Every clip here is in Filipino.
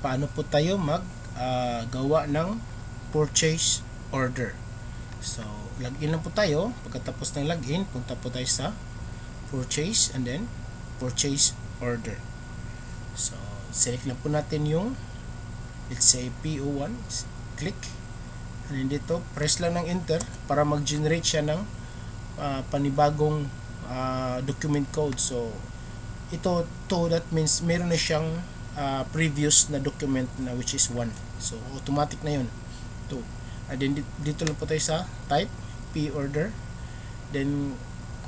paano po tayo gawa ng purchase order. So, login lang po tayo. Pagkatapos ng login, punta po tayo sa purchase and then purchase order. So, select lang po natin yung, let's say, PO1. Click. And then dito, press lang ng enter para mag-generate siya ng panibagong document code. So, ito, that means meron na siyang previous na document na which is 1. So, automatic na yun. 2. And then, dito lang po tayo sa type, P order. Then,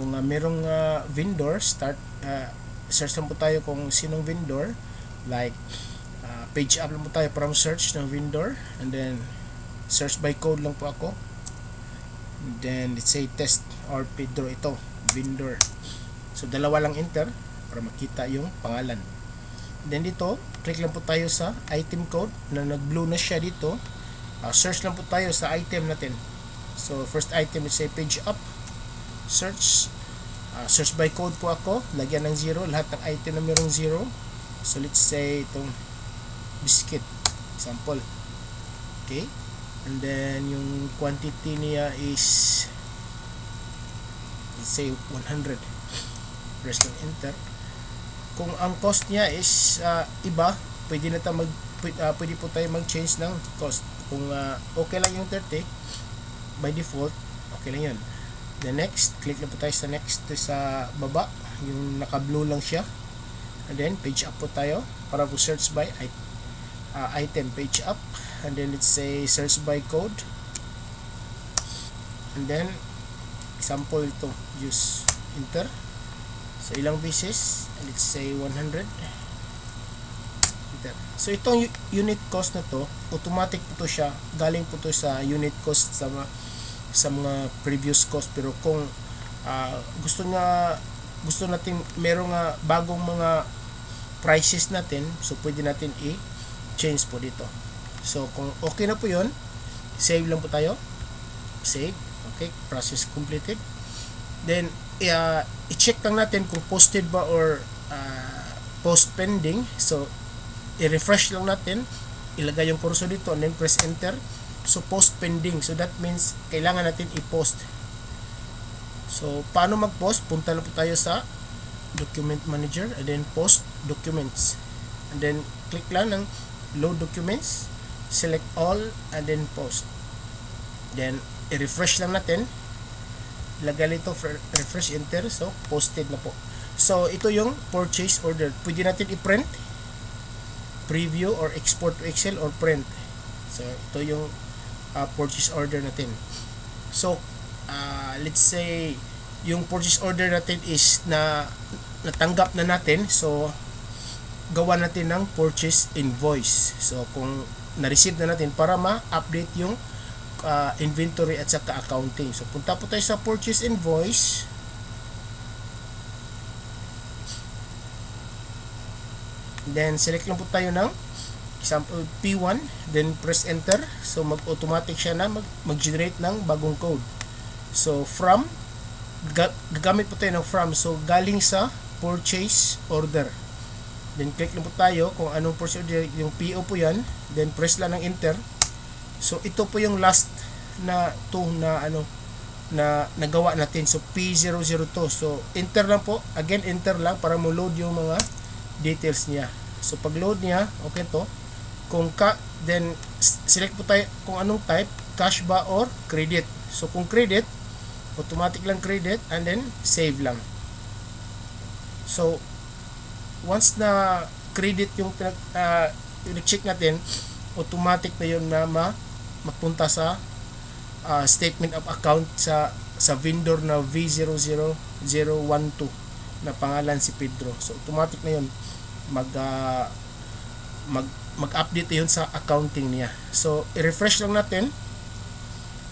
kung merong vendor, search lang po tayo kung sinong vendor. Like, page up lang po tayo from search ng vendor. And then, search by code lang po ako. And then, let's say test or Pedro ito, vendor. So, dalawa lang enter para makita yung pangalan. Then dito, click lang po tayo sa item code na nag-blue na siya dito. Search lang po tayo sa item natin. So, first item is say page up. Search. Search by code po ako. Lagyan ng 0. Lahat ng item na mayroong 0. So, let's say itong biscuit. Example. Okay. And then, yung quantity niya is let's say 100. Press ng enter. Kung ang cost niya is iba, pwede po tayo mag-change ng cost. Kung okay lang yung 30, by default, okay lang yun. The next, click lang po tayo sa next sa baba, yung naka-blue lang siya. And then, page up po tayo para po search by item, page up. And then, let's say, search by code. And then, example ito, use enter. So, ilang pieces? Let's say 100. So, itong unit cost na to, automatic po to siya. Galing po to sa unit cost sa mga previous cost. Pero kung gusto natin merong bagong mga prices natin, so pwede natin i-change po dito. So, kung okay na po yun, save lang po tayo. Save. Okay, process completed. Then, i-check lang natin kung posted ba or post pending. So, i-refresh lang natin, ilagay yung cursor dito and then press enter. So, post pending. So, that means kailangan natin i-post. So, paano mag-post? Punta lang po tayo sa document manager and then post documents. And then, click lang ng load documents, select all and then post. Then, i-refresh lang natin. Lagay ito, refresh, enter. So, posted na po. So, ito yung purchase order. Pwede natin i-print, preview, or export to Excel, or print. So, ito yung purchase order natin. So, let's say, yung purchase order natin is natanggap na natin. So, gawa natin ng purchase invoice. So, kung na-receive na natin para ma-update yung inventory at saka accounting. So, punta po tayo sa purchase invoice. Then, select lang po tayo ng example P1. Then, press enter. So, mag-automatic siya na mag-generate ng bagong code. So, from, gagamit po tayo ng from. So, galing sa purchase order. Then, click lang po tayo kung anong purchase order. Yung PO po yan. Then, press lang ng enter. So, ito po yung last na nagawa natin. So, P002. So, enter lang po. Again, enter lang para mo load yung mga details niya. So, pag load niya, okay to. Kung then, select po tayo kung anong type, cash ba or credit. So, kung credit, automatic lang credit and then, save lang. So, once na credit yung check natin, automatic na yun na mapunta sa statement of account sa vendor na V00012 na pangalan si Pedro. So, automatic na yun mag-update yun sa accounting niya. So, i-refresh lang natin.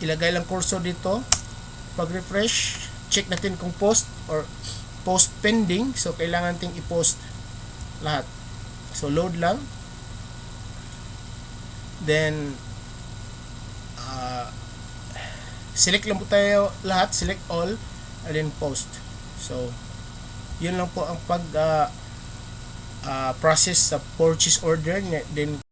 Ilagay lang cursor dito. Pag-refresh, check natin kung post or post pending. So, kailangan natin i-post lahat. So, load lang. Then, select lang po tayo lahat, select all, and then post. So, yun lang po ang process sa purchase order. Then,